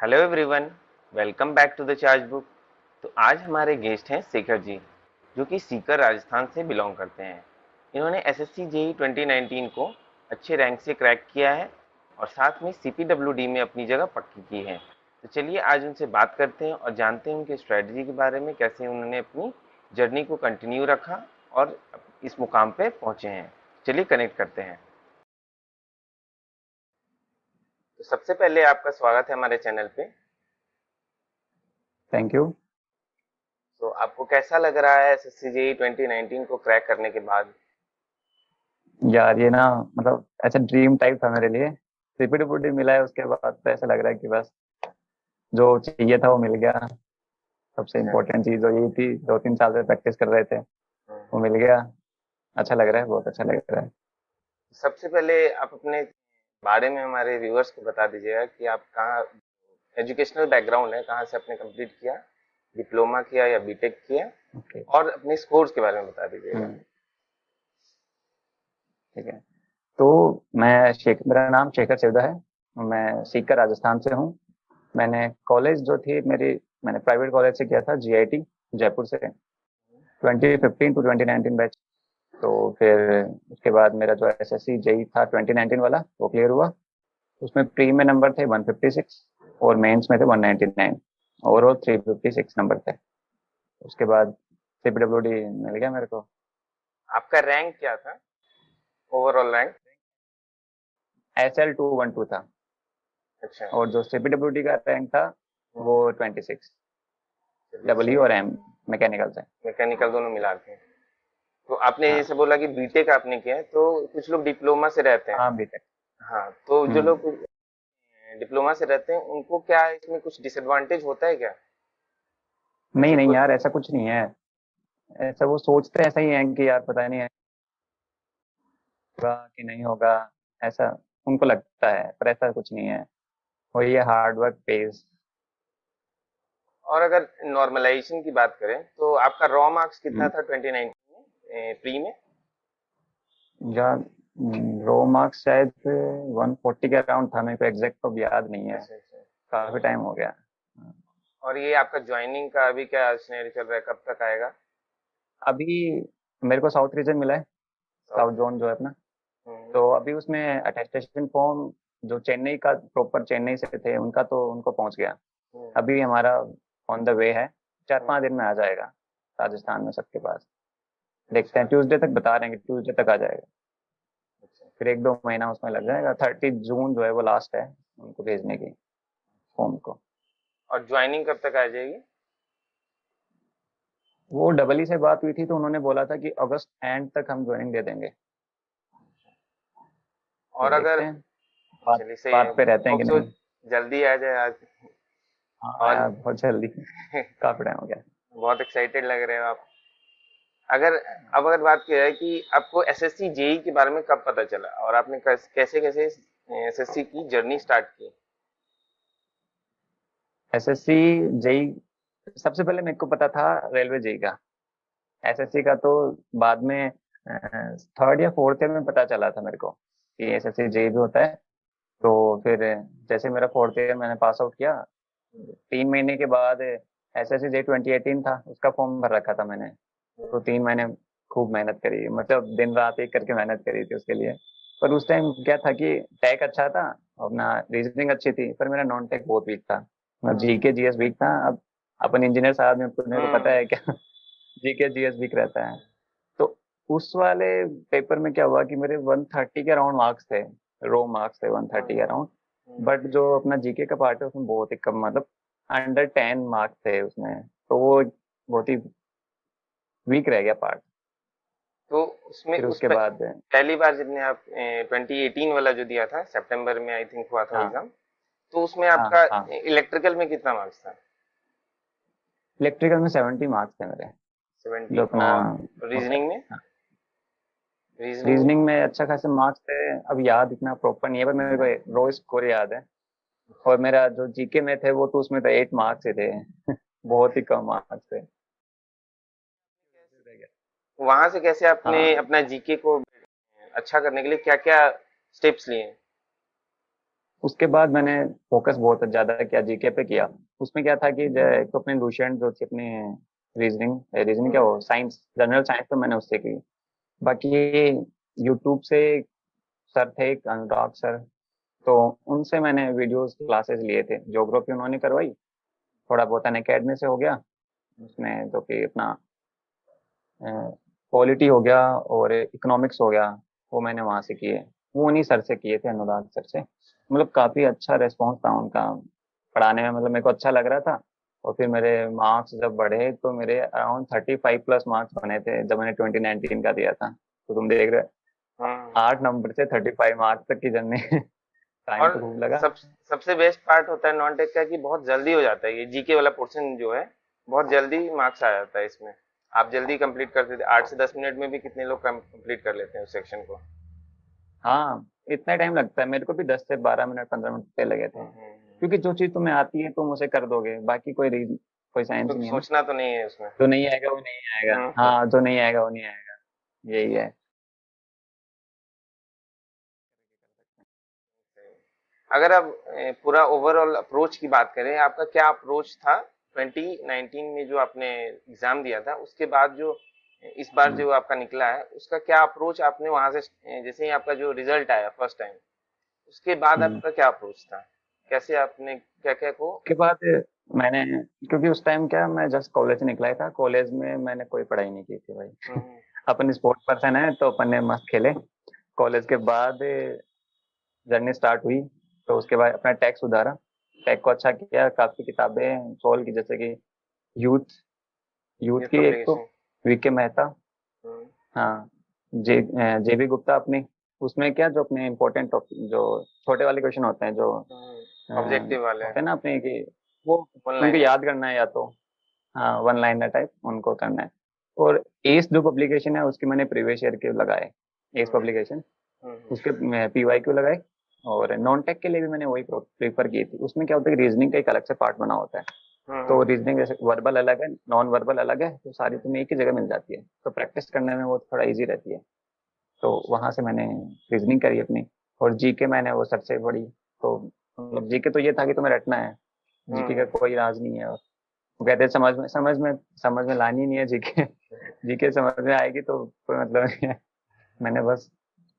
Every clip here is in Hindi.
Hello everyone, welcome back to the charge book. तो आज हमारे गेस्ट हैं शेखर जी, जो कि सीकर राजस्थान से बिलोंग करते हैं। इन्होंने एसएससी जेई 2019 को अच्छे रैंक से क्रैक किया है और साथ में सीपीडब्ल्यूडी में अपनी जगह पक्की की है। तो चलिए आज उनसे बात करते हैं और जानते हैं उनके स्ट्रेटजी के बारे में, कैसे उन्होंने अपनी जर्नी को कंटिन्यू रखा और इस मुकाम पे पहुंचे हैं। चलिए कनेक्ट करते हैं। तो सबसे पहले आपका स्वागत है हमारे चैनल पे। Thank you. तो आपको कैसा लग रहा है एसएससी जेईई 2019 को क्रैक करने के बाद? यार ये ना मतलब ऐसा ड्रीम टाइप था मेरे लिए। सीपीडब्ल्यूडी मिला है उसके बाद तो ऐसा लग रहा है कि बस जो चाहिए था वो मिल गया। सबसे अच्छा। इम्पोर्टेंट चीज तो यही थी, 2-3 साल से प्रैक्टिस कर रहे थे, वो हम्म। मिल गया। अच्छा लग रहा है, बहुत अच्छा लग रहा है। सबसे पहले आप अपने बारे में हमारे व्यूअर्स को बता दीजिएगा कि आप कहाँ, एजुकेशनल बैकग्राउंड है, कहाँ से आपने कंप्लीट किया, डिप्लोमा किया या बीटेक किया, ओके। और अपने स्कोर्स के बारे में बता दीजिएगा। हम्म। ठीक है। तो मेरा नाम शेखर सेवदा है। मैं सीकर राजस्थान से हूँ। मैंने कॉलेज जो थी मेरी, मैंने प्राइवेट कॉलेज से किया था, जीआईटी जयपुर से, 2015 टू 2019 बैच। तो फिर उसके बाद मेरा जो एसएससी जेई था 2019 वाला वो क्लियर हुआ। उसमें प्री में नंबर थे 156 और मेंस में थे 199। ओवरऑल 356 नंबर थे। उसके बाद सीपीडब्ल्यूडी मिल गया मेरे को। आपका रैंक क्या था, ओवरऑल रैंक? SL212 था। अच्छा। और जो सीपीडब्ल्यूडी का रैंक था वो 26, चलिए सही डब्ल्यू और है। एम मैकेनिकल से। मैकेनिकल दोनों मिला के। तो आपने हाँ। जैसे बोला कि बीटेक आपने किया है, तो कुछ लोग डिप्लोमा से रहते हैं। हाँ बीटेक। हाँ, तो जो हम्म। लोग डिप्लोमा से रहते हैं उनको क्या इसमें कुछ डिसएडवांटेज होता है क्या? नहीं जैसे नहीं कोई। यार, ऐसा कुछ नहीं है। ऐसा वो सोचते ऐसा ही है कि यार पता नहीं होगा कि नहीं होगा, ऐसा उनको लगता है, पर ऐसा कुछ नहीं है। और ये हार्ड वर्क पेज। और अगर नॉर्मलाइजेशन की बात करें तो आपका रॉ मार्क्स कितना हम्म। था 2019 में, प्री में? या रो मार्क्स शायद 140 के अराउंड था, मेरे को एग्जैक्ट तो याद नहीं है। अच्छा अच्छा। काफी टाइम हो गया। और ये आपका ज्वाइनिंग का अभी क्या सिनेरियो चल रहा है, कब तक आएगा? अभी मेरे को साउथ रीजन मिला है, साउथ साउथ में। जोन जो है अपना। हम्म। तो अभी उसमें अटेस्टेशन फॉर्म जो चेन्नई का, प्रॉपर चेन्नई से थे उनका, तो उनको पहुंच गया। हम्म। अभी हमारा ऑन द वे है, चार हम्म। पांच दिन में आ जाएगा राजस्थान में सबके पास। देखते अच्छा हैं, ट्यूसडे तक बता रहे हैं कि ट्यूसडे तक आ जाएगा। अच्छा। फिर 1-2 महीना उसमें लग जाएगा। 30 जून जो है वो लास्ट है उनको भेजने की, फॉर्म को। और ज्वाइनिंग कब तक आ जाएगी? वो डबल ई से बात हुई थी तो उन्होंने बोला था कि अगस्त एंड तक हम ज्वाइनिंग दे देंगे। तो और अगर, देखते हैं, बात चलिए सही है, बात पे रहते हैं होप कि सो नहीं। जल्दी आ जाए आज। हाँ और यार, बहुत जल्दी। काफी टाइम हो गया। बहुत एक्साइटेड लग रहे हो आप। अगर, अब अगर बात की जाए कि आपको एसएससी जेई के बारे में कब पता चला और आपने कैसे कैसे एसएससी की जर्नी स्टार्ट की? एसएससी जेई सबसे पहले मेरे को पता था रेलवे जेई का। एसएससी का तो बाद में थर्ड या फोर्थ ईयर में पता चला था मेरे को कि एसएससी जेई भी होता है। तो फिर जैसे मेरा फोर्थ ईयर मैंने पास आउट किया, 3 महीने के बाद एसएससी जेई 2018 था, उसका फॉर्म भर रखा था मैंने। तो 3 महीने खूब मेहनत करी, मतलब दिन रात एक करके मेहनत करी थी उसके लिए। पर उस टाइम क्या था कि टेक अच्छा था, अपना रीजनिंग अच्छी थी, पर मेरा नॉन टेक बहुत वीक था। मतलब जीके जीएस वीक था। अब अपन इंजीनियर साहब में मेरे को पता हम्म। है क्या जीके जीएस वीक रहता है। तो उस वाले पेपर में क्या हुआ कि मेरे 130 के अराउंड मार्क्स थे, रो मार्क्स थे 130 के अराउंड। बट जो अपना जीके का पार्ट है उसमें बहुत ही कम, मतलब अंडर 10 मार्क्स थे उसमें। तो वो बहुत ही वीक रह गया पार्ट। तो उसमें फिर उसके बाद पहली बार जब ने आप 2018 वाला जो दिया था सितंबर में, आई थिंक हुआ था हाँ एग्जाम, तो उसमें हाँ आपका हाँ, इलेक्ट्रिकल में कितना मार्क्स था? इलेक्ट्रिकल में 70 मार्क्स थे मेरे। 70। जो अपना और होता रीजनिंग में? है, रीजनिंग में? रीजनिंग में अच्छा खासे मार्क्स थे। अब याद इतना प्रॉपर नहीं है, पर मेरे को रो स्कोर याद है। और मेरा जो जीके में थे वो तो उसमें तो 8 मार्क्स ही थे बहुत ही कम मार्क्स थे। वहां से कैसे आपने हाँ, अपना जीके को अच्छा करने के लिए क्या क्या स्टेप्स लिए? उसके बाद मैंने फोकस बहुत ज्यादा किया जीके पे किया। उसमें क्या था कि एक तो अपने लुसेंट जो थी अपनी रीजनिंग रीजनिंग क्या हम्म। हो साइंस जनरल साइंस तो मैंने उससे की। बाकी यूट्यूब से सर थे एक अनुराग सर, तो उनसे मैंने वीडियोस क्लासेस लिए थे। ज्योग्राफी उन्होंने करवाई, थोड़ा बहुत अन अकेडमी से हो गया उसमें, जो कि अपना पॉलिटी हो गया और इकोनॉमिक्स हो गया, वो मैंने वहां से किए। वो उन्हीं सर से किए थे, अनुराग सर से। मतलब काफी अच्छा रिस्पॉन्स था उनका पढ़ाने में, मतलब मेरे को अच्छा लग रहा था। और फिर मेरे मार्क्स जब बढ़े तो मेरे अराउंड 35+ मार्क्स बने थे जब मैंने 2019 का दिया था। तो तुम देख रहे हो, हम्म। 8 नंबर से 35 मार्क्स तक की जर्नी। टाइम और तो खूब लगा। सबसे बेस्ट पार्ट होता है नॉन टेक का कि बहुत जल्दी हो जाता है, ये जीके वाला पोर्शन जो है बहुत जल्दी मार्क्स आ जाता है इसमें। आप जल्दी कंप्लीट करते थे, 8 से 10 मिनट में भी कितने लोग कंप्लीट कर लेते हैं उस सेक्शन को। हाँ, इतना टाइम लगता है, मेरे को भी 10 से 12 मिनट 15 मिनट पे लगे थे। क्योंकि जो चीज तुम्हें आती है तुम उसे कर दोगे, बाकी कोई रीजन कोई साइंस कुछ नहीं है ना। सोचना तो नहीं है उसमें। जो नहीं आएगा वो नहीं आएगा, हम्म। हाँ जो नहीं आएगा वो नहीं आएगा, यही है। अगर आप पूरा ओवरऑल अप्रोच की बात करें, आपका क्या अप्रोच था 2019 में जो आपने एग्जाम दिया था, उसके बाद जो इस बार हम्म, जो आपका निकला है उसका क्या अप्रोच आपने वहां से, जैसे ही आपका जो रिजल्ट आया फर्स्ट टाइम, उसके बाद हम्म। आपका क्या अप्रोच था, कैसे आपने क्या क्या को। उसके बाद मैंने, क्योंकि उस टाइम क्या मैं जस्ट कॉलेज से निकला ही था, कॉलेज में मैंने कोई पढ़ाई नहीं की थी भाई। हम्म। अपन स्पोर्ट्स पर्सन है तो अपन ने मस्त खेले। कॉलेज के बाद जर्नी स्टार्ट हुई, तो उसके बाद अपना टेक सुधारा, टेक को अच्छा किया, काफी किताबें सोल्व की, जैसे कि यूथ यूथ ये की एक तो पब्लिकेशन। वीके मेहता, हम्म। हाँ, जेबी गुप्ता अपनी। उसमें क्या जो अपने इम्पोर्टेंट टॉपिक जो छोटे वाले क्वेश्चन होते हैं जो ऑब्जेक्टिव वाले। होते हैं ना अपने कि वो वन उनको लाइनर। याद करना है, या तो हाँ वन लाइनर टाइप उनको करना है। और एस जो पब्लिकेशन है उसके मैंने प्रीवियस ईयर के लगाए, एस हम्म। पब्लिकेशन, हम्म। उसके PYQ लगाए। और नॉन टेक के लिए भी मैंने वही प्रीफर की थी। उसमें क्या होता है कि रीजनिंग का एक अलग से पार्ट बना होता है। तो हम्म। रीजनिंग जैसे वर्बल अलग है, नॉन वर्बल अलग है, तो सारी तुम्हें एक ही जगह मिल जाती है, तो प्रैक्टिस करने में वो थोड़ा इजी रहती है। तो वहां से मैंने रीजनिंग करी अपनी। और जीके मैंने वो सर से पढ़ी। तो मतलब जीके तो ये था कि तुम्हें रटना है, जीके का हम्म। कोई राज नहीं है। वो कहते हैं समझ में लानी नहीं है जीके। जीके समझ में आएगी तो कोई मतलब नहीं है। मैंने बस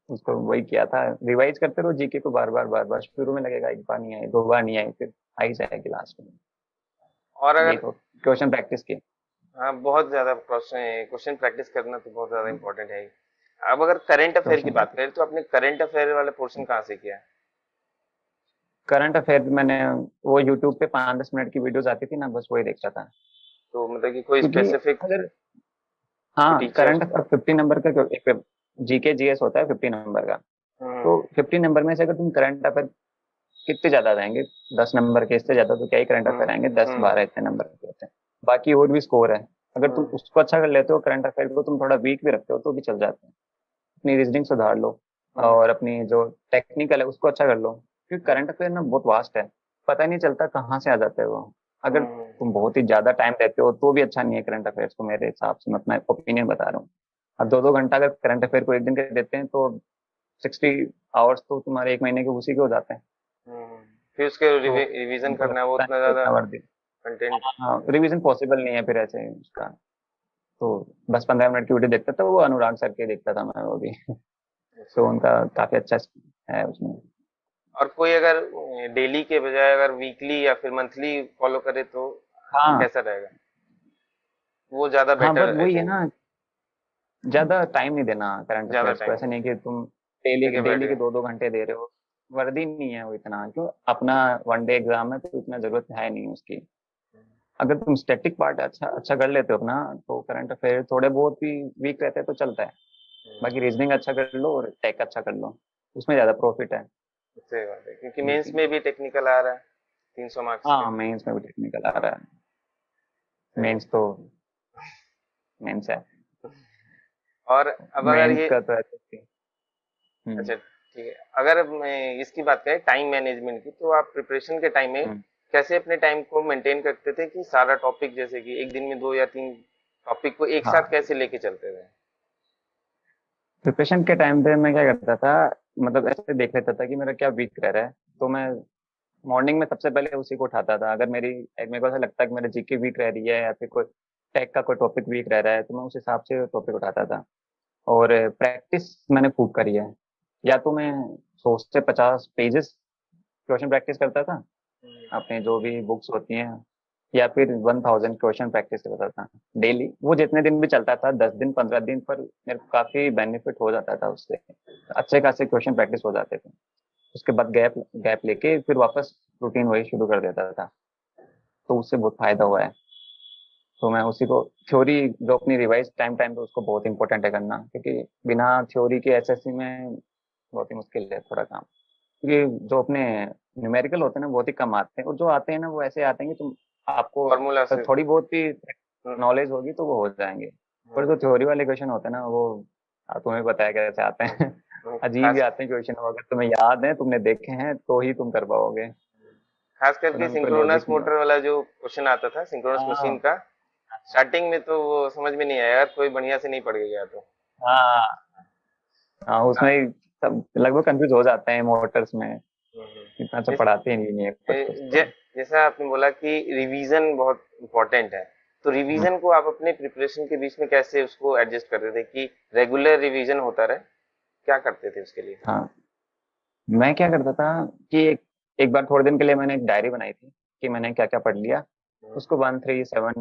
उसको वही किया था, रिवाइज करते रहो जीके को बार बार, शुरू में लगेगा एक बार नहीं आई, 2 बार नहीं आई, फिर आई जाएगी लास्ट में। और यही अगर, तो क्वेश्चन प्रैक्टिस की। हाँ बहुत ज्यादा क्वेश्चन क्वेश्चन प्रैक्टिस करना तो बहुत ज्यादा इंपॉर्टेंट है ही। अब अगर करंट अफेयर की क्वेश्चन बात प्रैक्टिस, करें तो आपने करंट अफेयर वाला पोर्शन कहाँ से किया है? करंट अफेयर मैंने वो यूट्यूब पे 5-10 मिनट की वीडियोस आती थी ना, बस वही देखता था। तो मतलब कि कोई क्योंकि स्पेसिफिक अगर, हाँ टीचर। करंट अफेयर 50 नंबर का, एक जीके जीएस होता है 50 नंबर का। तो हम्म। 50 नंबर में से अगर तुम करंट अफेयर कितने ज्यादा रहेंगे, 10 नंबर के, इससे ज्यादा तो क्या ही करंट अफेयर हम्म। आएंगे, 10-12 हम्म। इतने नंबर के होते हैं। बाकी और भी स्कोर है, अगर तुम हम्म। उसको अच्छा कर लेते हो, करंट अफेयर को तुम थोड़ा वीक भी रखते हो तो भी चल जाते हैं। अपनी रीजनिंग सुधार लो, हम्म। और अपनी जो टेक्निकल है उसको अच्छा कर लो। क्योंकि करंट अफेयर ना बहुत वास्ट है, पता ही नहीं चलता कहाँ से आ जाते हैं वो। अगर हम्म। तुम बहुत ही ज्यादा टाइम देते हो तो भी अच्छा नहीं है करंट अफेयर्स को, मेरे हिसाब से, मैं अपना ओपिनियन बता रहा हूँ। अब 2-2 घंटा अगर करंट अफेयर को एक दिन के देते हैं तो 60 आवर्स तो तुम्हारे एक महीने के उसी के हो जाते हैं। हम्म। फिर उसके तो रिवीजन तुमको करना है वो लगता है उतना कि ज्यादा इतना वर्दी, कंटेंट। हाँ रिवीजन पॉसिबल नहीं है फिर ऐसे उसका। तो बस 15 मिनट की वीडियो देखता था, वो अनुराग सर के देखता था मैं वो भी। तो अच्छा। उनका काफी अच्छा है उसमें। और कोई अगर डेली के बजाय अगर वीकली या फिर मंथली फॉलो करे तो हाँ, कैसा रहेगा, वो ज्यादा हाँ बेटर बस आई वही है थिंक। ना, ज्यादा टाइम नहीं देना करंट ज्यादा अफेयर्स को। टाइम ऐसा नहीं नहीं कि तुम डेली लगे बैठ डेली के गए। 2-2 घंटे दे रहे हो, वर्दी नहीं है वो इतना। क्यों, अपना वनडे एग्जाम है तो इतना जरूरत है नहीं उसकी। अगर तुम स्टैटिक पार्ट अच्छा अच्छा कर लेते हो अपना, तो करंट अफेयर थोड़े बहुत भी वीक रहते हैं तो चलता है। बाकी रीजनिंग अच्छा कर लो और टेक अच्छा कर लो, उसमें ज्यादा प्रॉफिट है। सही बात है, क्योंकि मेंस लेकिन में भी टेक्निकल आ रहा है 300 मार्क्स के। हाँ, मेंस में भी टेक्निकल आ रहा है। सही है। मेंस तो मेंस है। और अब अगर मेंस ये, का तो ऐसे ही। हम्म, अच्छा ठीक है, अगर मैं इसकी बात करें टाइम मैनेजमेंट की, तो आप प्रिपरेशन के टाइम में हम्म, कैसे अपने टाइम को मेंटेन करते थे कि सारा टॉपिक, जैसे कि एक दिन में 2 या 3 टॉपिक को एक साथ हाँ कैसे लेके चलते थे? प्रिपरेशन के टाइम पे मैं क्या करता था, मतलब ऐसे देख लेता था कि मेरा क्या वीक रह रहा है, तो मैं मॉर्निंग में सबसे पहले उसी को उठाता था। अगर मेरे को ऐसा लगता है कि मेरा जीके वीक रह रही है या फिर कोई टेक का कोई टॉपिक वीक रह रहा है, तो मैं उस हिसाब से टॉपिक उठाता था। और प्रैक्टिस मैंने खूब करी है। या तो मैं 100 से 50 पेजेस क्वेश्चन प्रैक्टिस करता था, अपने जो भी बुक्स होती हैं, या फिर 1000 क्वेश्चन प्रैक्टिस करता था डेली। वो जितने दिन भी चलता था, 10 दिन 15 दिन, पर मेरे को काफी बेनिफिट हो जाता था उससे। अच्छे खासे क्वेश्चन प्रैक्टिस हो जाते थे। उसके बाद गैप गैप लेके फिर वापस रूटीन वही शुरू कर देता था। तो उससे बहुत फायदा हुआ है। तो मैं उसी को, थ्योरी जो अपनी रिवाइज टाइम टाइम पे, उसको बहुत इंपॉर्टेंट है करना, क्योंकि बिना थ्योरी के एसएससी में बहुत ही मुश्किल है थोड़ा काम। क्योंकि जो अपने न्यूमेरिकल होते हैं ना, बहुत ही कम आते हैं, और जो आते हैं ना वो ऐसे आते हैं कि तुम आपको फॉर्मूला से। थोड़ी बहुत भी हम्म, नॉलेज होगी तो वो हो जाएंगे। पर जो हम्म, थ्योरी वाले क्वेश्चन होते हैं ना, वो तुम्हें पता है कैसे आते हैं। अजीब ही खास आते हैं क्वेश्चन। अगर तुम्हें याद है, तुमने देखे हैं, तो ही तुम कर पाओगे, खास करके वरना उनमें कोई सिंक्रोनस लॉजिक नहीं मोटर होता। वाला जो क्वेश्चन आता था, सिंक्रोनस मशीन हाँ का, स्टार्टिंग में तो वो समझ में नहीं आया यार, कोई बढ़िया से नहीं पढ़ के गया तो। हाँ हाँ, उसमें ही सब लगभग कंफ्यूज हो जाते हैं मोटर्स में। हम्म। इतना अच्छा जैसे पढ़ाते ही नहीं है कुछ कुछ तो। जैसा आपने बोला कि रिवीजन बहुत इम्पोर्टेंट है, तो हम्म, रिवीजन को आप अपने प्रिपरेशन के बीच में कैसे उसको एडजस्ट करते थे कि रेगुलर रिवीजन होता रहे? क्या करते थे उसके लिए? हाँ, मैं क्या करता था कि एक बार थोड़े दिन के लिए मैंने एक डायरी बनाई थी कि मैंने क्या क्या पढ़ लिया। हम्म, उसको 1 3 7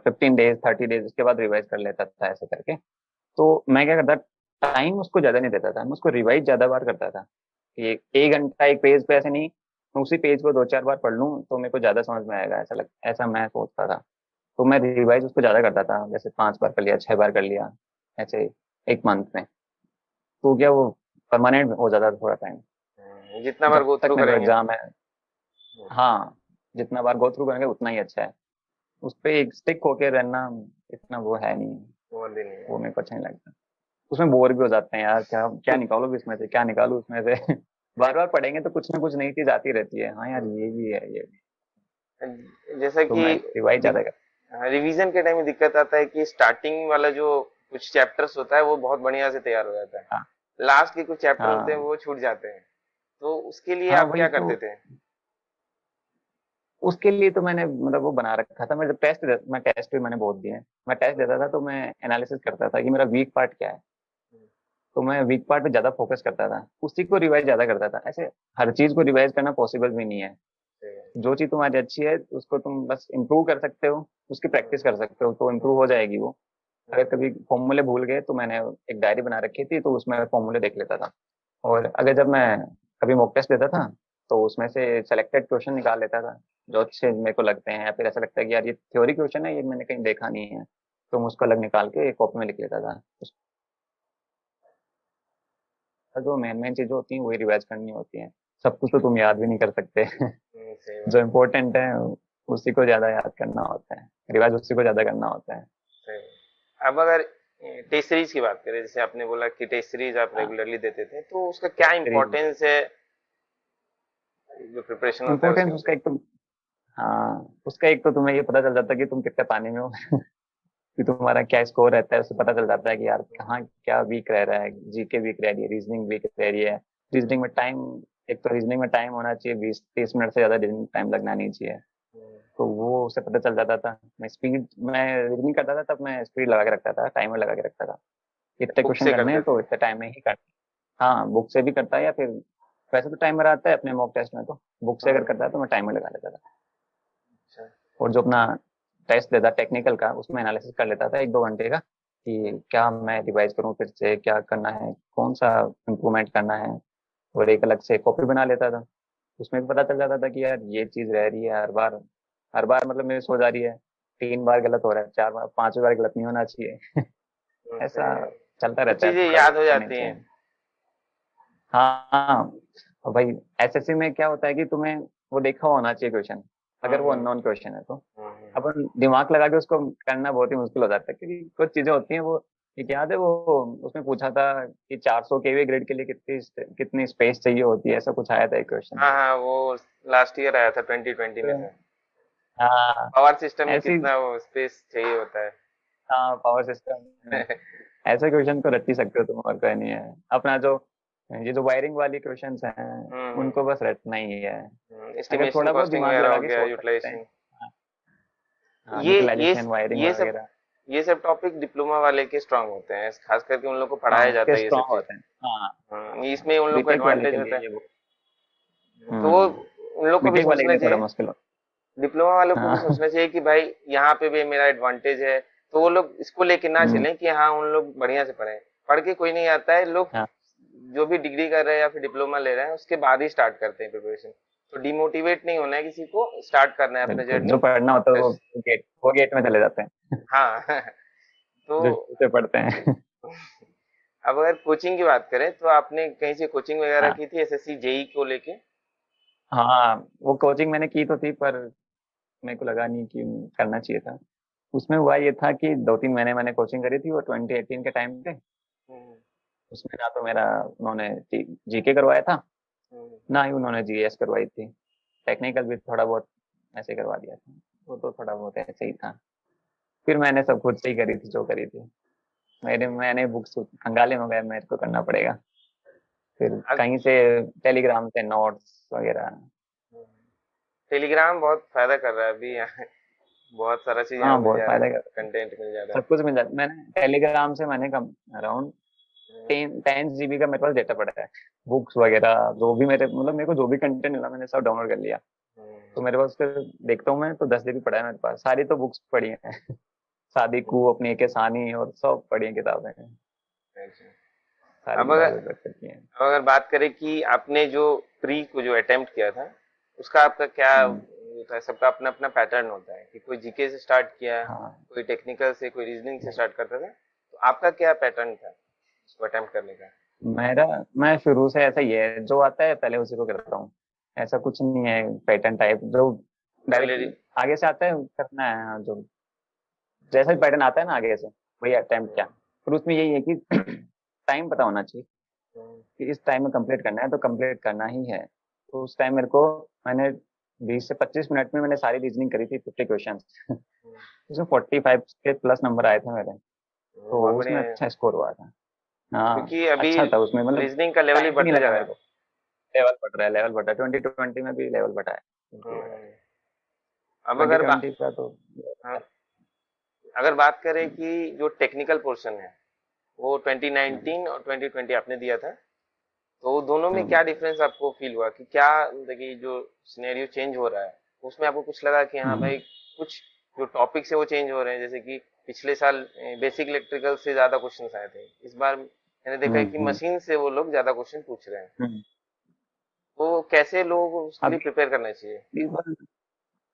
15 डेज 30 डेज उसके बाद रिवाइज कर लेता था, ऐसे करके। तो मैं क्या करता, टाइम उसको ज्यादा नहीं देता था, मैं उसको रिवाइज ज्यादा बार करता था। कि एक घंटा एक पेज पे ऐसे नहीं, मैं उसी पेज को 2 4 बार पढ़ लूँ तो मेरे को ज्यादा समझ में आएगा, ऐसा मैं सोचता था। तो मैं रिवाइज उसको ज्यादा करता था, जैसे 5 बार कर लिया, 6 बार कर लिया, ऐसे एक मंथ में। तो क्या वो परमानेंट हो जाता था थोड़ा टाइम, जितना बार जब गो तक थ्रू मेरे को करेंगे। एग्जाम है। हाँ, जितना बार गो थ्रू करेंगे उतना ही अच्छा है। उस पे एक स्टिक होके रहना इतना वो है नहीं। वो दिन नहीं वो है। मेरे को अच्छा नहीं लगता। उसमें बोर भी हो जाते हैं यार, क्या क्या निकालो इसमें से, क्या निकालू इसमें से। बार बार पढ़ेंगे तो कुछ ना कुछ नई चीज आती रहती है। हाँ यार, ये भी है, ये भी। जैसा तो कि मैं रिवाइज ज्यादा कर। रिवीजन के टाइम में दिक्कत आता है कि स्टार्टिंग वाला जो कुछ चैप्टर्स होता है वो बहुत बढ़िया से तैयार हो जाता है, हाँ लास्ट के कुछ चैप्टर होते हैं हाँ वो छूट जाते हैं, तो उसके लिए हाँ, आप वही क्या तो। करते थे? उसके लिए तो मैंने मतलब वो बना रखा था। मैं जब मैं टेस्ट भी मैंने बहुत दिए हैं। मैं टेस्ट देता था तो मैं एनालिसिस करता था कि मेरा वीक पार्ट क्या है। तो मैं वीक पार्ट पे ज्यादा फोकस करता था, उसी को रिवाइज ज्यादा करता था। ऐसे हर चीज को रिवाइज करना पॉसिबल भी नहीं है। जो चीज तुम्हारी अच्छी है उसको तुम बस इम्प्रूव कर सकते हो, उसकी प्रैक्टिस कर सकते हो तो इम्प्रूव हो जाएगी वो। अगर कभी फॉर्मूले भूल गए तो मैंने एक डायरी बना रखी थी, तो उसमें फॉर्मूले देख लेता था। और अगर जब मैं कभी मॉक टेस्ट देता था, तो उसमें से सेलेक्टेड क्वेश्चन निकाल लेता था जो अच्छे मेरे को लगते हैं, या फिर ऐसा लगता है कि यार ये थ्योरी क्वेश्चन है, ये मैंने कहीं देखा नहीं है, तो मैं उसको अलग निकाल के कॉपी में लिख लेता था। उसका जो मेन मेन चीजें होती हैं वही रिवाइज करनी होती हैं। सब कुछ तो तुम याद भी नहीं कर सकते। सही जो बात है। इम्पोर्टेंट है उसी को ज्यादा याद करना होता है, रिवाइज उसी को ज्यादा करना होता है। सही बात। अब अगर टेस्ट सीरीज की बात करें, जैसे आपने बोला कि टेस्ट सीरीज आप हाँ, रेगुलरली देते थे, तो उसका क्या इम्पोर्टेंस है जो प्रिपरेशन होता है उसके इम्पोर्टेंस लिए? उसका एक तो, हाँ, उसका एक तो तुम्हें ये पता चल जाता है कि तुम कितने पानी में हो। कि तुम्हारा क्या स्कोर रहता है, उससे पता चल जाता है कि यार कहाँ क्या वीक रह रहा है। जीके वीक रह रही है, रीजनिंग वीक रह रही है। रीजनिंग में टाइम, एक तो रीजनिंग में टाइम होना चाहिए, 20 30 मिनट से ज्यादा रीजनिंग टाइम लगना नहीं चाहिए। तो वो उससे पता चल जाता था। मैं रीजनिंग करता था तब मैं स्पीड लगा के रखता था, टाइमर लगा के रखता था। इतने बुक क्वेश्चन से करने करते हैं थे? तो इतने टाइम में ही कर। हाँ, बुक से भी करता है, या फिर वैसे तो टाइमर आता है अपने मॉक टेस्ट में, तो बुक से अगर हाँ, करता है तो मैं टाइमर लगा लेता था। अच्छा। और जो अपना टेस्ट देता टेक्निकल का, उसमें एनालिसिस कर लेता था 1 2 घंटे का, कि क्या मैं रिवाइज करूँ, फिर से क्या करना है, कौन सा इम्प्रूवमेंट करना है। और एक अलग से कॉपी बना लेता था। उसमें भी पता चल जाता था कि यार ये चीज रह रही है हर बार। हर बार मतलब मेरे से हो जा रही है, 3 बार गलत हो रहा है, 4 बार 5वीं बार गलत नहीं होना चाहिए। सही ऐसा है। चलता कुछ रहता है, चीजें थोड़ा याद बहुत हो करने जाती से। हैं। हाँ, और भाई एसएससी में क्या होता है कि तुम्हें वो देखा होना चाहिए क्वेश्चन, अगर वो हम्म, अननोन क्वेश्चन है तो। हम्म। अपन दिमाग लगा के उसको करना बहुत ही मुश्किल हो जाता है, क्योंकि कुछ चीजें होती हैं वो। एक याद है वो, उसमें पूछा था कि 400 केवी ग्रेड के लिए कितनी कितनी स्पेस चाहिए होती है, ऐसा कुछ आया था एक क्वेश्चन। हाँ हाँ, वो लास्ट ईयर आया था 2020 में तो से। हाँ, पावर सिस्टम में ऐसी, कितना वो स्पेस चाहिए होता है। हाँ, पावर सिस्टम में ऐसे क्वेश्चन को रट ही सकते हो तुम, और कोई नहीं है। अपना जो ये जो वायरिंग वाली क्वेश्चंस हैं उनको बस रटना ही है। अगर एस्टिमेशन थोड़ा बहुत कॉस्टिंग दिमाग वगैरह लगा हो के गया, सोच सकते हैं। यूटिलाइजेशन, हाँ, हाँ, ये ये यूटिलाइजेशन वायरिंग ये सब वगैरह। ये सब टॉपिक डिप्लोमा वाले के स्ट्रांग होते हैं, खास करके उन लोग को हाँ, पढ़ाया जाता उसके है ये सब स्ट्रॉन्ग चीज। होते हैं। हाँ, इसमें उन लोग को बीटेक वाले एडवांटेज के होता लिए है। ये वो। तो वो हम्म। उन लोग को भी बीटेक वाले के सोचना लिए थोड़ा चाहिए, मुश्किल हो। डिप्लोमा वालों को भी हाँ। सोचना चाहिए कि भाई यहाँ पे भी मेरा एडवांटेज है, तो वो लोग इसको लेके ना हम्म। चलें कि हाँ उन लोग बढ़िया से पढ़े, पढ़ के कोई नहीं आता है, लोग हाँ, जो भी डिग्री कर रहे हैं या फिर डिप्लोमा ले रहे हैं उसके बाद ही स्टार्ट करते हैं प्रिपरेशन। तो डिमोटिवेट नहीं होना है, किसी को स्टार्ट करना है अपना बिल्कुल, जो जर्नी पढ़ना होता है फ्रेश। वो गेट में चले जाते हैं। हाँ तो जो शुरू से पढ़ते हैं। अब अगर कोचिंग की बात करें तो आपने कहीं से कोचिंग वगैरह हाँ, की थी एसएससी जेई को लेके? हाँ, वो कोचिंग मैंने की तो थी, पर मेरे को लगा नहीं कि करना चाहिए था। उसमें हुआ ये था कि 2-3 महीने मैंने कोचिंग करी थी वो 2018 के टाइम पे। हम्म, उसमें ना तो मेरा उन्होंने जीके करवाया था, हम्म, ना ही उन्होंने जीएस करवाई थी। टेक्निकल भी थोड़ा बहुत ऐसे करवा दिया था, वो तो थोड़ा बहुत ऐसे ही था। फिर मैंने सब खुद से ही करी थी जो करी थी। मैंने बुक्स खंगाले में गए, मेरे को करना पड़ेगा। फिर अग- कहीं से टेलीग्राम से नोट्स वगैरह। टेलीग्राम बहुत फायदा कर रहा है अभी यहाँ, बहुत सारा चीज यहाँ हाँ, मिल बहुत जा रहा है, फायदा कर, कंटेंट मिल जा रहा है। सब कुछ मिल जाता। मैंने टेलीग्राम से मैंने कम अराउंड 10 जीबी का मेरे पास डेटा पड़ा है। बुक्स वगैरह जो भी मेरे को जो भी कंटेंट मिला मैंने सब डाउनलोड कर लिया। तो मेरे पास फिर देखता हूँ मैं तो 10 जीबी पड़ा है मेरे पास, सारी तो बुक्स पढ़ी हैं। सादी हम्म, कू अपनी एक कहानी और सब पढ़ी हैं किताबें, अच्छा। सारी अब अगर किताबें पढ़ सकती हैं। अब अगर बात करें कि आपने जो प्री को जो अटेम्प्ट किया था, उसका आपका क्या हम्म। होता है? सबका अपना अपना पैटर्न होता है कि कोई जीके से स्टार्ट किया, हाँ, कोई टेक्निकल से, कोई रीजनिंग से नहीं, स्टार्ट करता था, तो आपका क्या पैटर्न था उसको अटेम्प्ट करने का? मेरा मैं शुरू से ऐसा ही है, जो आता है पहले उसी को करता हूँ। ऐसा कुछ नहीं है पैटर्न टाइप जो पहले डायरेक्ट आगे से आता है करना है। हाँ, जो जैसा भी पैटर्न आता है ना आगे से वही अटेम्प्ट किया। फिर उसमें यही है कि टाइम पता होना चाहिए कि इस टाइम में कंप्लीट करना है तो कंप्लीट करना ही है। तो उस टाइम मैंने 20 से 25 मिनट में मैंने सारी रीजनिंग करी थी 50 क्वेश्चन। उसमें 45 के प्लस नंबर आए थे मेरे। तो बहुत उसमें बढ़िया है, अच्छा स्कोर हुआ था। हाँ, क्योंकि अभी अच्छा था उसमें, मतलब रीजनिंग का लेवल ही टाइम भी नहीं बढ़ते जा लगा रहा मेरे है। को। लेवल बढ़ा 2020 में भी लेवल बढ़ा है, बिल्कुल बढ़ा है। अब ट्वेंटी अगर ट्वेंटी का तो हाँ, अगर बात करें कि जो टेक्निकल पोर्शन है वो 2019 और 2020 आपने दिया था, तो दोनों में हम्म, क्या डिफरेंस आपको फील हुआ कि क्या, मतलब कि जो सिनेरियो चेंज हो रहा है उसमें आपको कुछ लगा कि हाँ हम्म, भाई कुछ जो टॉपिक्स है वो चेंज हो रहे हैं? जैसे कि पिछले साल बेसिक इलेक्ट्रिकल से ज्यादा क्वेश्चंस आए थे, इस बार मैंने देखा है कि हम्म, मशीन से वो लोग ज्यादा क्वेश्चन पूछ रहे हैं। हम्म। तो कैसे लोगों को उसके लिए अभी प्रिपेयर करना चाहिए? इस बार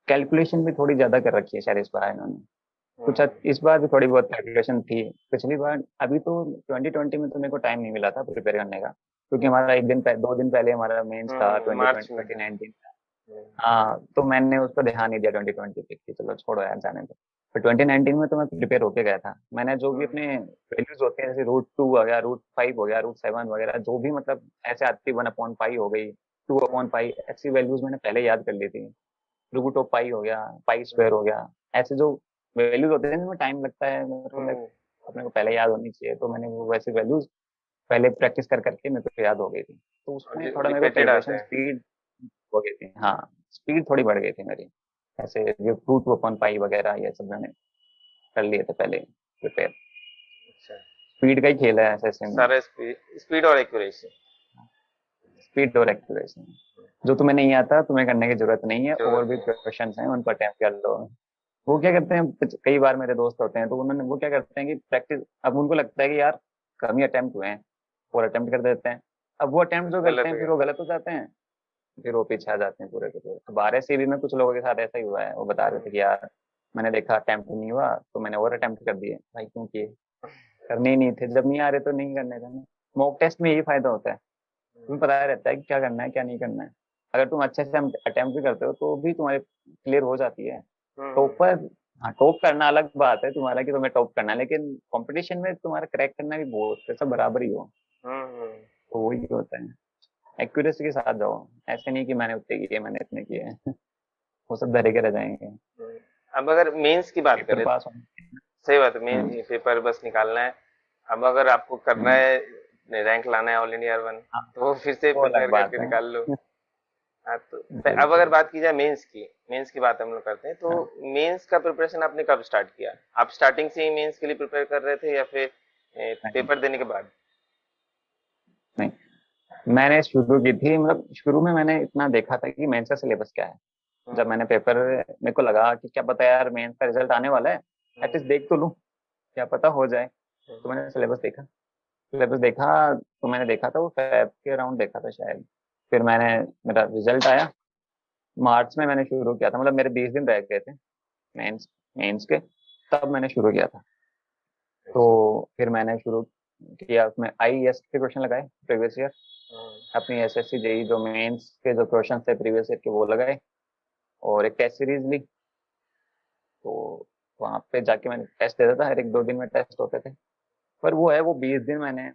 कैलकुलेशन भी थोड़ी ज्यादा कर रखी है शायद इस बार इन्होंने। कुछ हम्म, इस बार भी थोड़ी बहुत कैलकुलेशन थी। पिछली बार अभी तो 2020 में तो मेरे को टाइम नहीं मिला था प्रिपेयर करने का, क्योंकि हमारा 2 दिन पहले हमारा मेंस था ट्वेंटी मार्च ट्वेंटी में ट्वेंटी था। नाइनटीन का। हम्म, हाँ, तो मैंने उस पर ध्यान नहीं दिया 2020 पे कि चलो छोड़ो यार जाने दो। पर 2019 में तो मैं प्रिपेयर होके गया था। मैंने जो भी हम्म, अपने वैल्यूज होते हैं जैसे रूट 2 हो गया, रूट 5 हो गया, रूट 7 वगैरह, जो भी मतलब ऐसे आती 1/पाई हो गई, टू हम्म, अपॉन पाई ऐसी वैल्यूज मैंने पहले याद कर ली थी। रूट ऑफ पाई हो गया, पाई स्क्वायर हो गया, ऐसे जो वैल्यूज होते हैं जिनमें टाइम लगता है मेरे को हम्म, अपने को पहले याद होनी चाहिए, तो मैंने वो वैसे वैल्यूज पहले प्रैक्टिस कर करके मेरे को याद हो गई थी। तो और उसमें थोड़ा मेरे को रिपीटेड आते कैलकुलेशन हैं। स्पीड हो गई थी। हाँ, स्पीड थोड़ी बढ़ गई थी मेरी। ऐसे ये रूट 2/पाई वगैरह ये सब मैंने कर लिए थे पहले प्रिपेयर। अच्छा, स्पीड का ही खेल है ऐसे ऐसे में। सारा स्पीड और एक्यूरेसी। स्पीड और एक्यूरेसी, जो तुम्हें नहीं आता तुम्हें करने की जरूरत नहीं है, और जरूरत भी नहीं है। क्वेश्चन हैं उन पर अटेम्प्ट कर लो। वो क्या करते हैं, कई बार मेरे दोस्त होते हैं तो उन्होंने वो क्या करते हैं कि प्रैक्टिस, अब उनको लगता है कि यार कम ही अटेम्प्ट हुए हैं और अटेम्प्ट कर देते हैं। अब वो अटेम्प्ट जो करते गलत हैं हो फिर गया। वो गलत हो जाते हैं। फिर वो पीछे आ जाते हैं पूरे के पूरे। तो 12 सीबी में कुछ लोगों के साथ ऐसा ही हुआ है, वो बता रहे थे कि यार मैंने देखा अटेम्प्ट नहीं हुआ तो मैंने और अटेम्प्ट कर दिए। भाई क्यों किए? करने ही नहीं थे, जब नहीं आ रहे तो नहीं करने थे ना। मॉक टेस्ट में यही फायदा होता है, तुम्हें पता रहता है कि क्या करना है क्या नहीं करना है। अगर तुम अच्छे से अटेम्प्ट भी करते हो तो भी तुम्हारे क्लियर हो जाती है। हम्म, टॉप पर, हाँ, टॉप करना अलग बात है तुम्हारा कि तुम्हें टॉप करना है, लेकिन कंपटीशन में तुम्हारा क्रैक करना भी बहुत है, सब बराबर ही हो। हम्म, तो वही होता है, एक्यूरेसी के साथ जाओ। ऐसे नहीं कि मैंने उतने किए मैंने इतने किए वो सब धरे के रह जाएंगे। हम्म। अब अगर मेंस की बात पेपर करें, पास होने। सही बात है, हम्म, मेन पेपर बस निकालना है। अब अगर आपको करना हम्म, है रैंक लाना है ऑल इंडिया 1, हाँ, तो फिर से वो अलग प्रिपेयर बात करके है। निकाल लो। हाँ तो अब अगर बिल्कुल। बात की जाए मेंस की बात हम लोग करते हैं, तो हाँ, मेंस का प्रिपरेशन आपने कब स्टार्ट किया? आप स्टार्टिंग से ही मेंस के लिए प्रिपेयर कर रहे थे या फिर नहीं पेपर देने के बाद? नहीं, मैंने शुरू की थी, मतलब शुरू में मैंने इतना देखा था कि मेंस का सिलेबस क्या है। जब हम्म। मैंने पेपर, मेरे को लगा कि क्या पता यार मेंस का रिजल्ट आने वाला है, एटलीस्ट हम्म। देख तो लूं, क्या पता हो जाए। तो मैंने सिलेबस देखा, तो मैंने देखा था वो फैब के अराउंड देखा था शायद। फिर मेरा रिजल्ट आया मार्च में, मैंने शुरू किया था, मतलब मेरे 20 दिन रह गए थे मेंस मेंस के, तब मैंने शुरू किया था। अच्छा। तो फिर मैंने शुरू किया, उसमें आईईएस के क्वेश्चन लगाए प्रीवियस ईयर, हम्म। अपनी एसएससी जेई जो मेंस के जो क्वेश्चन थे प्रीवियस ईयर के वो लगाए, और एक टेस्ट सीरीज ली। तो वहां पे जाके मैंने टेस्ट देता था, हर एक 2 दिन में टेस्ट होते थे। पर वो है, वो 20 दिन मैंने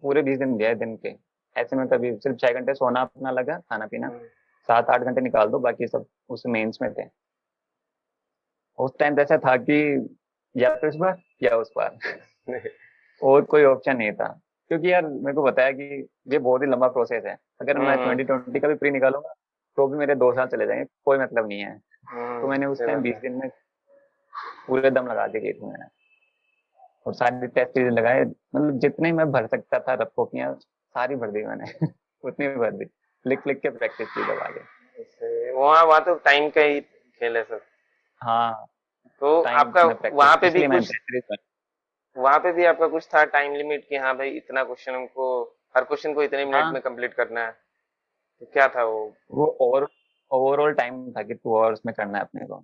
पूरे 20 दिन दिया है दिन के। ऐसे में कभी सिर्फ 6 घंटे सोना अपना लगा, खाना पीना, हम्म। 7-8 घंटे निकाल दो, बाकी सब उस मेंस में थे। उस टाइम तो ऐसा था कि या तो इस बार या उस बार, और कोई ऑप्शन नहीं था। क्योंकि यार मेरे को बताया कि ये बहुत ही लंबा प्रोसेस है, अगर मैं हम्म। 2020 का भी प्री निकालूंगा तो भी मेरे 2 साल चले जाएंगे, कोई मतलब नहीं है। तो मैंने उस सही टाइम बात 20 है। दिन में पूरे दम लगा के की थी मैंने, और सारी टेस्ट सीरीज लगाए, मतलब जितने मैं भर सकता था रफ कॉपियां सारी भर दी मैंने। उतनी भी भर दी, लिख लिख के प्रैक्टिस की दबा के। वहाँ वहाँ तो टाइम का ही खेल है सब। हाँ, तो टाइम आपका में प्रैक्टिस, वहाँ पे भी इसलिए मैंने कुछ टेस्ट सीरीज। वहाँ पे भी आपका कुछ था टाइम लिमिट कि हाँ भाई इतना क्वेश्चन हमको, हर क्वेश्चन को इतने मिनट हाँ, में कंप्लीट करना है? तो क्या था वो? वो ओवरऑल टाइम था कि 2 आवर्स में करना है अपने को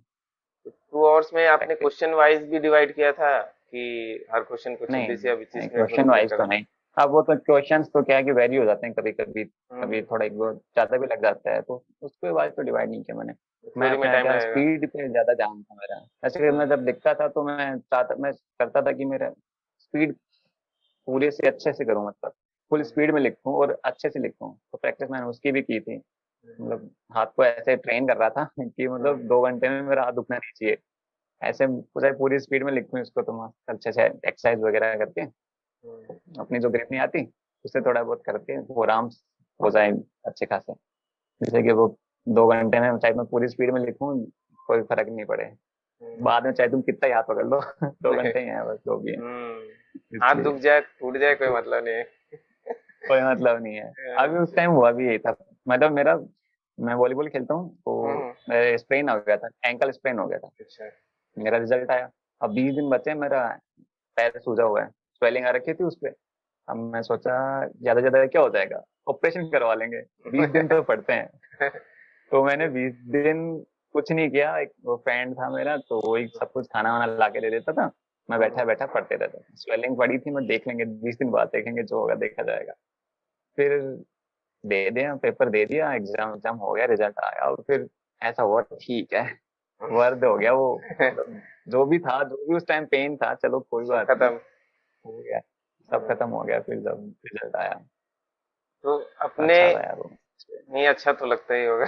2 आवर्स में आपने प्रैक्टिस। क्वेश्चन वाइज भी डिवाइड किया था कि हर क्वेश्चन को नहीं 26 या 25 मिनट में क्वेश्चन कंप्लीट वाइज तो करना है? नहीं। अब वो तो क्वेश्चंस तो क्या है कि वेरी हो जाते हैं, कभी कभी कभी हम्म। थोड़ा एक दो ज्यादा भी लग जाता है, तो उसके बाद तो डिवाइड नहीं किया मैंने। मैं थ्योरी में अपना टाइम क्या लगेगा। स्पीड पे ज्यादा ध्यान था मेरा। ऐसे कि मैं जब लिखता था तो मैं करता था कि मेरा स्पीड पूरे से अच्छे से करूँ, मतलब फुल हम्म। स्पीड में लिखूं और अच्छे से लिखूं। तो प्रैक्टिस मैंने उसकी भी की थी, मतलब हाथ को ऐसे ट्रेन कर रहा था कि हम्म। मतलब 2 घंटे में मेरा हाथ दुखना नहीं चाहिए। ऐसे पूरा पूरी स्पीड में लिखूं इसको, तो मस्त अच्छे से एक्सरसाइज वगैरह करके, हम्म। अपनी जो ग्रिप नहीं आती उससे थोड़ा बहुत करके वो आराम से हो जाए अच्छे खासे। जैसे कि वो 2 घंटे में चाहे मैं पूरी स्पीड में लिखूं, कोई फर्क नहीं पड़े, हम्म। बाद में चाहे तुम कितना ही हाथ पकड़ लो। 2 घंटे ही हैं बस, जो भी है। हाथ इसलिए दुख जाए टूट जाए कोई तो मतलब नहीं है। कोई मतलब नहीं है। अभी उस टाइम हुआ भी यही था, मतलब मैं वॉलीबॉल खेलता हूँ, तो हम्म। मेरे स्प्रेन हो गया था, एंकल स्प्रेन हो गया था। अच्छा। मेरा रिजल्ट आया, अब 20 दिन बचे, मेरा पैर सूजा हुआ है, स्वेलिंग आ रखी थी उस पे। अब मैं सोचा ज्यादा ज्यादा क्या हो जाएगा, ऑपरेशन करवा लेंगे, 20 दिन तो पड़ते हैं। तो मैंने 20 दिन कुछ नहीं किया। एक वो फ्रेंड था मेरा, तो वही सब कुछ खाना वाना ला के दे देता था, मैं बैठा बैठा पढ़ते रहता था। स्वेलिंग पड़ी थी, मैं देख लेंगे 20 दिन बाद देखेंगे, जो होगा देखा जाएगा। फिर दे दिया, पेपर दे दिया, एग्जाम एग्जाम हो गया, रिजल्ट आया, और फिर ऐसा हुआ ठीक है, वर्द हो गया वो, मतलब जो भी था, जो भी उस टाइम पेन था, चलो कोई सब बात नहीं, खत्म। हो गया, सब खत्म हो गया। फिर जब रिजल्ट आया तो तो अपने, अच्छा था यार वो। नहीं अच्छा तो लगता ही होगा।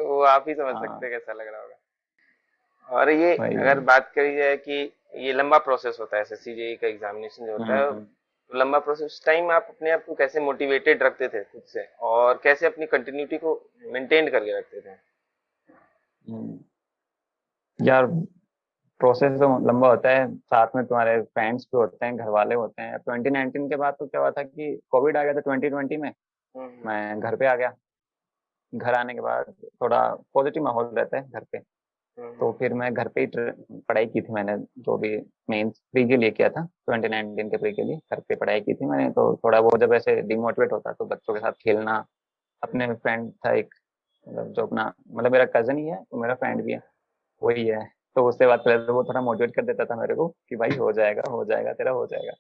वो आप ही समझ सकते हाँ, हैं कैसा लग रहा होगा। और ये वही। अगर बात करी जाए कि ये लंबा प्रोसेस होता है एसएससी जेई का एग्जामिनेशन जो होता है, हम्म, तो लंबा प्रोसेस टाइम आप अपने आप को कैसे मोटिवेटेड रखते थे खुद से, और कैसे अपनी कंटिन्यूटी को मेंटेन करके रखते थे? हम्म। यार प्रोसेस तो लंबा होता है, साथ में तुम्हारे फ्रेंड्स भी होते हैं, घर वाले होते हैं। 2019 के बाद तो क्या हुआ था कि कोविड आ गया था 2020 में, हम्म। मैं घर पे आ गया। घर आने के बाद थोड़ा पॉजिटिव माहौल रहता है घर पे, हम्म। तो फिर मैं घर पे ही पढ़ाई की थी मैंने, जो भी मेंस प्री के लिए किया था, 2019 के प्री के लिए घर पे पढ़ाई की थी मैंने। तो थोड़ा वो जब ऐसे डिमोटिवेट होता तो बच्चों के साथ खेलना, अपने फ्रेंड था एक, मतलब जो अपना, मतलब मेरा कजन ही है तो मेरा फ्रेंड भी है, वही है। तो उससे बात पहले तो वो थोड़ा मोटिवेट कर देता था मेरे को कि भाई हो जाएगा तेरा, हो जाएगा।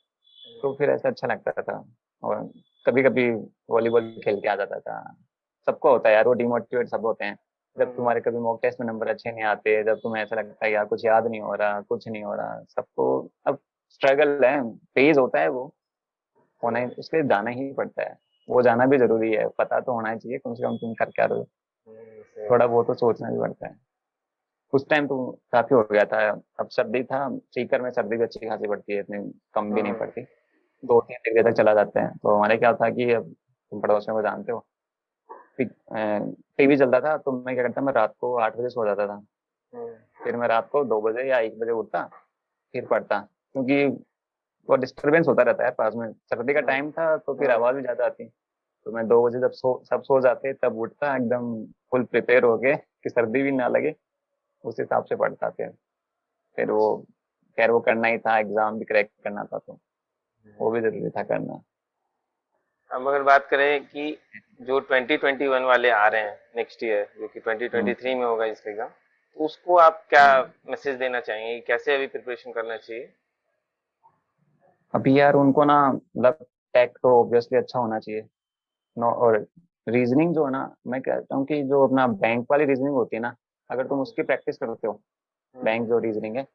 तो फिर ऐसा अच्छा लगता था। और कभी कभी वॉलीबॉल खेल के आ जाता था। सबको होता है यार, वो डिमोटिवेट सब होते हैं जब तुम्हारे कभी मॉक टेस्ट में नंबर अच्छे नहीं आते, जब तुम्हें ऐसा लगता है यार कुछ याद नहीं हो रहा, कुछ नहीं हो रहा, सबको अब स्ट्रगल है, फेज होता है वो, होना ही, उसके लिए जाना ही पड़ता है। वो जाना भी जरूरी है, पता तो होना ही चाहिए कम से कम तुम कर क्या रहे हो, सही थोड़ा बात वो तो सोचना भी पड़ता है। उस टाइम तो काफी हो गया था। अब सर्दी था, सीकर में सर्दी भी अच्छी खासी पड़ती है, इतनी कम भी नहीं है। पड़ती, 2-3 डिग्री तक चला जाता है। तो हमारे क्या था कि अब तुम पड़ोसियों को जानते हो, टीवी चलता था, तो मैं क्या करता, मैं रात को 8 बजे सो जाता था। हम्म, फिर मैं रात को 2 बजे या 1 बजे उठता, फिर पढ़ता, क्योंकि वो डिस्टरबेंस होता रहता है पास में। सर्दी का हम्म, टाइम था तो फिर हम्म। आवाज भी ज्यादा आती। तो मैं 2 बजे जब सब सो जाते तब उठता एकदम फुल प्रिपेयर होके कि सर्दी भी ना लगे, उस हिसाब से पढ़ता। फिर वो खैर वो करना ही था, एग्जाम भी क्रैक करना था, तो वो भी जरूरी था करना। अब अगर बात करें कि जो 2021 वाले आ रहे हैं नेक्स्ट ईयर, जो कि हम्म, 2023 में होगा इसका एग्जाम, तो उसको आप क्या हम्म। मैसेज देना चाहेंगे, कैसे अभी प्रिपरेशन करना चाहिए? अभी यार उनको ना, मतलब टेक तो ऑब्वियसली अच्छा होना चाहिए। नो, और रीजनिंग जो है ना, मैं कहता हूँ कि जो अपना बैंक वाली रीजनिंग होती है ना, अगर तुम उसकी प्रैक्टिस करते हो, बैंक जो रीजनिंग है,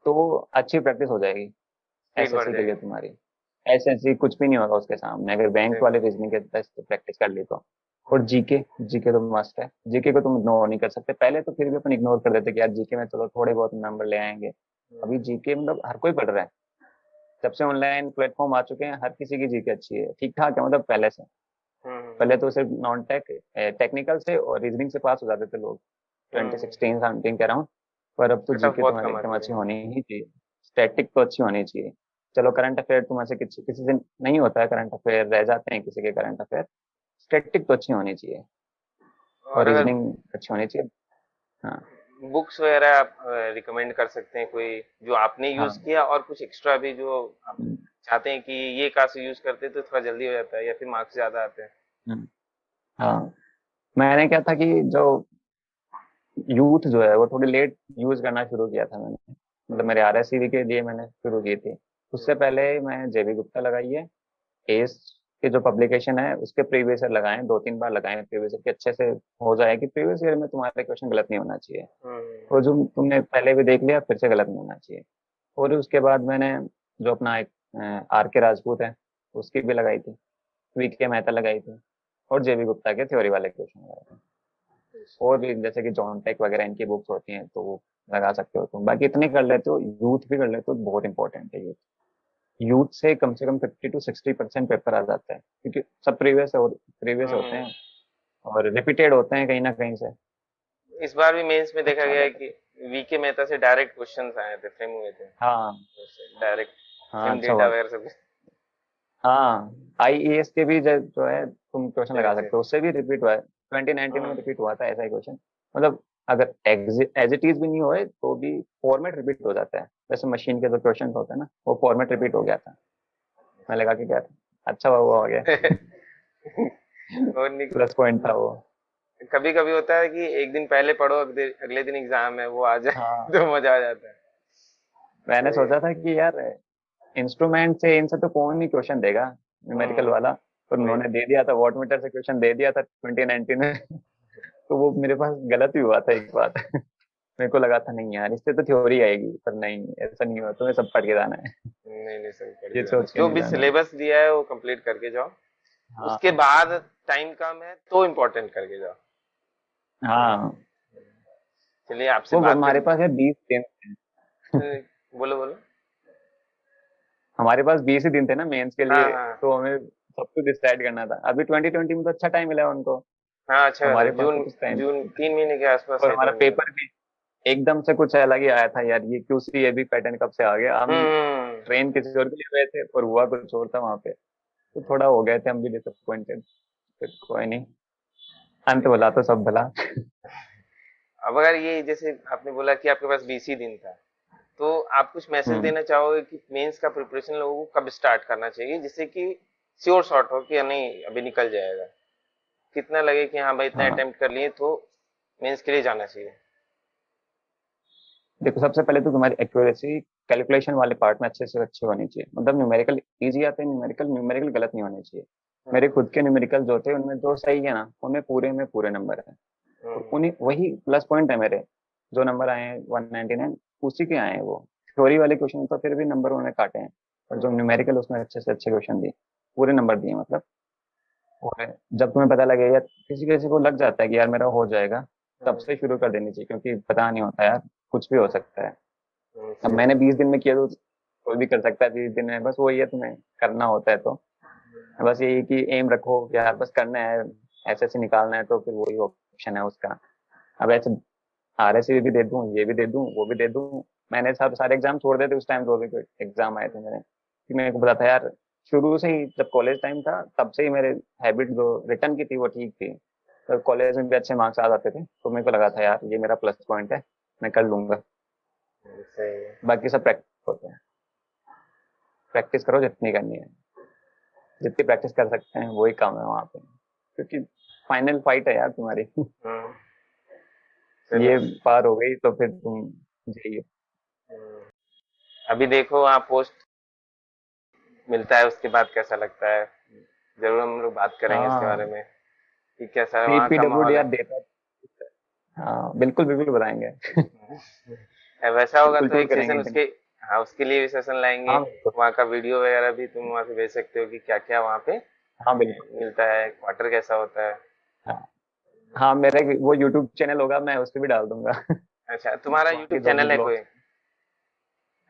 तो अच्छी प्रैक्टिस हो जाएगी स्पीड बढ़ एसएससी के लिए जाएगी। तुम्हारी। एसएससी कुछ भी नहीं होगा उसके सामने, अगर बैंक देखो। वाले रीजनिंग के टेस्ट प्रैक्टिस कर ली तो। और जीके, जीके तो मस्ट है, जीके को तुम इग्नोर नहीं कर सकते। पहले तो फिर भी अपन इग्नोर कर देते कि यार जीके में चलो थोड़े बहुत नंबर ले आएंगे। अभी जीके मतलब हर कोई पढ़ रहा है, जब से ऑनलाइन प्लेटफॉर्म आ चुके हैं, हर किसी की जीके अच्छी है, ठीक ठाक है, मतलब पहले से। पहले तो सिर्फ नॉन टेक, टेक्निकल से और रीजनिंग से पास हो जाते थे लोग, 2016-17 के अराउंड। पर अब तो कट ऑफ जीके बहुत तुम्हारी कम एकदम आती थी। अच्छी होनी ही चाहिए। स्टैटिक तो अच्छी होनी चाहिए। चलो करंट अफेयर तुम ऐसे किसी किसी से नहीं होता है, करंट अफेयर रह जाते हैं किसी के करंट अफेयर। स्टैटिक तो अच्छी होनी चाहिए, और और अगर रीजनिंग अच्छी होनी चाहिए। हाँ, बुक्स वगैरह आप रिकमेंड कर सकते हैं कोई, जो आपने यूज हाँ। किया, और कुछ एक्स्ट्रा भी जो आप हम्म, चाहते हैं कि ये कहाँ से यूज करते तो थोड़ा जल्दी हो जाता है या फिर मार्क्स ज्यादा आते हैं? हम्म। हाँ, मैंने क्या था कि जो यूथ जो है वो थोड़ी लेट यूज करना शुरू किया था मैंने, मतलब हम्म, मेरे आरएससीबी के लिए मैंने शुरू की थी। उससे हम्म, पहले मैं जेबी गुप्ता लगाई है, एस के जो पब्लिकेशन है उसके प्रीवियस ईयर लगाए, 2-3 बार लगाए प्रीवियस ईयर के, अच्छे से हो जाए कि प्रीवियस ईयर में तुम्हारे क्वेश्चन गलत नहीं होना चाहिए। और जो तुमने पहले भी देख लिया फिर से गलत नहीं होना चाहिए। और उसके बाद मैंने जो अपना एक आर के राजपूत है, उसकी भी लगाई थी, वी के मेहता लगाई थी, और जेबी गुप्ता के थ्योरी वाले क्वेश्चन लगाए थे। और भी जैसे कि जॉन टेक वगैरह इनकी बुक्स होती हैं तो वो लगा सकते हो तुम। बाकी इतने कर लेते हो, यूथ भी कर लेते हो, बहुत इंपॉर्टेंट है यूथ। यूथ से कम 50-60% पेपर आ जाता है, क्योंकि सब प्रीवियस और प्रीवियस होते हम्म। हैं, और रिपीटेड होते हैं कहीं ना कहीं से। इस बार भी मेंस में देखा अच्छा आ गया है जाता है। कि वीके मेहता से डायरेक्ट क्वेश्चंस आए थे, फ्रेम हुए थे हाँ, डायरेक्ट, हाँ, सेम अच्छा डेटा हुआ। वगैरह सब हाँ, आईएएस के भी जो है तुम क्वेश्चन सेम लगा सेम। सकते हो, उससे भी रिपीट हुआ है, 2019 में हम्म, रिपीट हुआ था ऐसा ही क्वेश्चन। मतलब अगर एज इट इज भी नहीं होए तो भी फॉर्मेट रिपीट हो जाता है, जैसे मशीन के जो क्वेश्चन होते हैं ना, वो फॉर्मेट रिपीट हो गया था। मैं लगा के क्या था, अच्छा हुआ वो हो गया। और नहीं। प्लस पॉइंट था वो। कभी कभी होता है कि एक दिन पहले पढ़ो, अगले दिन एग्जाम है, वो आ जाए हाँ, तो मजा आ जाता है। मैंने सही है। सोचा था कि यार इंस्ट्रूमेंट से इनसे तो कौन ही क्वेश्चन देगा, न्यूमेरिकल हम्म। वाला। पर वही। उन्होंने दे दिया था, वॉटमीटर से क्वेश्चन दे दिया था 2019 में। तो वो मेरे पास गलत ही हुआ था एक बात। मेरे को लगा था नहीं यार इससे तो थ्योरी आएगी, पर नहीं, ऐसा नहीं हुआ, तुम्हें सब पढ़ के जाना है। नहीं नहीं, सही पढ़ ये के जाना, सोच के जो नहीं भी जाना। सिलेबस दिया है वो कंप्लीट करके जाओ। उसके हाँ, बाद टाइम कम है तो इम्पोर्टेंट करके जाओ। हाँ। चलिए, आपसे वो बात हमारे कर। पास है 20 दिन। बोलो बोलो। हमारे पास 20 ही दिन थे ना मेंस के हाँ लिए, हाँ तो हमें सब कुछ डिसाइड करना था। अभी 2020 में तो अच्छा टाइम मिला है उनको। हाँ, अच्छा खासा हमारे पास तो जून, कुछ टाइम जून नहीं था। 3 महीने के आसपास और है हमारा टाइम मिला पेपर था। भी एकदम से कुछ अलग ही आया था यार, ये क्यूसी ये भी पैटर्न कब से आ गया। हम हम्म। ट्रेन किसी और के लिए गए थे और हुआ कुछ और था वहां पे, तो थोड़ा हो गए थे हम भी डिसअपॉइंटेड। फिर कोई नहीं, अंत सही भला है। तो सब भला। अब अगर ये जैसे आपने बोला कि आपके पास 20 ही दिन था, तो आप कुछ मैसेज हम्म। देना चाहोगे कि मेंस का प्रिपरेशन लोगों को कब स्टार्ट करना चाहिए, जिससे कि श्योर शॉट हो कि नहीं अभी निकल जाएगा, कितना लगे कि हाँ भाई इतना हाँ, अटेम्प्ट कर लिए तो मेंस के लिए जाना चाहिए? देखो सबसे पहले तो तुम्हारी एक्यूरेसी कैलकुलेशन वाले पार्ट में अच्छे से अच्छी होनी चाहिए, मतलब न्यूमेरिकल इजी आते हैं, न्यूमेरिकल न्यूमेरिकल गलत नहीं होने चाहिए। मेरे हम्म, खुद के न्यूमेरिकल जो थे उनमें जो सही है ना, उनमें पूरे में पूरे नंबर है। और हम्म, उन्हीं वही प्लस पॉइंट है मेरे, जो नंबर आए हैं 199 उसी के आए हैं वो। थ्योरी वाले क्वेश्चन तो फिर भी नंबर उन्होंने काटे हैं, और जो हम्म, न्यूमेरिकल उसमें अच्छे से अच्छे क्वेश्चन दिए, पूरे नंबर दिए मतलब। और जब तुम्हें पता लगे, या किसी किसी को लग जाता है कि यार मेरा हो जाएगा, तब हम्म, से शुरू कर देनी चाहिए, क्योंकि पता नहीं होता यार, कुछ भी हो सकता है। अब सही मैंने बात। 20 दिन में किया तो कोई भी कर सकता है 20 दिन में, बस वही है, तुम्हें करना होता है तो बस यही कि एम रखो यार, बस करना है, एसएससी निकालना है, तो फिर वही ऑप्शन है उसका। अब ऐसे आरएससी भी दे दूं, ये भी दे दूं, वो भी दे दूं, मैंने सब सारे एग्जाम छोड़ दिए थे उस टाइम, जो भी एग्जाम आए थे मेरे, कि मेरे को पता था यार, शुरू से ही जब कॉलेज टाइम था तब से ही मेरे हैबिट जो रिटर्न की थी वो ठीक थी, तो कॉलेज में भी अच्छे मार्क्स आ जाते थे, तो मेरे को लगा था यार ये मेरा प्लस पॉइंट है, मैं कर लूंगा। सही है। बाकी सब प्रैक्टिस होते हैं, प्रैक्टिस करो जितनी करनी है, जितनी प्रैक्टिस कर सकते हैं वही काम है वहाँ पे, क्योंकि फाइनल फाइट है यार तुम्हारी। हम्म, चलो। ये पार हो गई तो फिर तुम जाइए। हम्म, अभी देखो वहाँ पोस्ट मिलता है, उसके बाद कैसा लगता है, जरूर हम लोग बात करेंगे इसके बारे हाँ, में कि कैसा वहाँ का पीडब्ल्यूडी माहौल है। यार देता, हाँ बिल्कुल बिल्कुल बताएंगे। वैसा होगा बिल्कुल तो टूर एक सेशन करेंगे उसके, हाँ उसके लिए भी सेशन लाएंगे। हाँ बिल्कुल। वहाँ का वीडियो वगैरह भी तुम वहाँ से भेज सकते हो कि क्या क्या वहाँ पे हाँ बिल्कुल। मिलता है, क्वार्टर कैसा होता है। हाँ, हाँ मेरे वो यूट्यूब चैनल होगा, मैं उस पर भी डाल दूंगा। अच्छा, तुम्हारा वहाँ यूट्यूब के जो भी चैनल है कोई? ब्लॉग्स,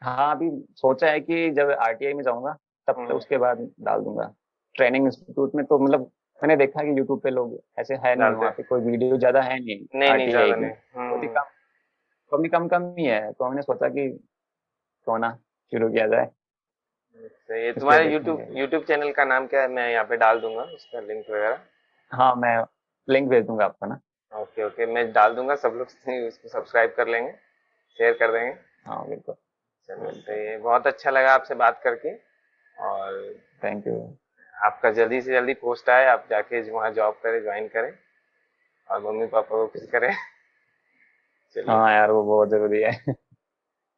हाँ अभी सोचा है कि जब आरटीआई में जाऊंगा तब तक हम्म, उसके बाद डाल दूंगा। ट्रेनिंग इंस्टीट्यूट में तो मतलब मैंने देखा कि यूट्यूब पे लोग ऐसे है नहीं, डालते वहाँ हैं। पे कोई वीडियो ज्यादा है नहीं नहीं नहीं, आरटीआई ज्यादा की, नहीं। बहुत ही कम, कम ही है, तो हमने सोचा कि क्यों ना शुरू किया जाए, सही है। इसलिए तुम्हारे यूट्यूब देखेंगे। यूट्यूब चैनल का नाम क्या है? मैं यहाँ पे डाल दूंगा उसका लिंक वगैरह। हाँ मैं लिंक भेज दूंगा आपको ना। ओके ओके, मैं डाल दूंगा, सब लोग उसको सब्सक्राइब कर लेंगे, शेयर कर देंगे। हाँ बिल्कुल। चलो बिल्कुल। सही है, बहुत अच्छा लगा आपसे बात करके। और थैंक यू। आपका जल्दी से जल्दी पोस्ट आए, आप जाके वहाँ जॉब करें, ज्वाइन करें और मम्मी पापा को खुश करें। चलिए, हाँ यार वो बहुत जरूरी है।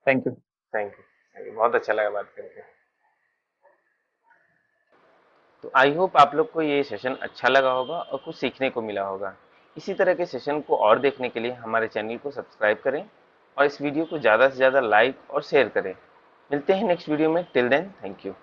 Thank you. थैंक यू, बहुत अच्छा लगा बात करके। तो आई होप आप लोग को ये सेशन अच्छा लगा होगा और कुछ सीखने को मिला होगा। इसी तरह के सेशन को और देखने के लिए हमारे चैनल को सब्सक्राइब करें और इस वीडियो को ज़्यादा से ज़्यादा लाइक और शेयर करें। मिलते हैं नेक्स्ट वीडियो में, टिल देन थैंक यू।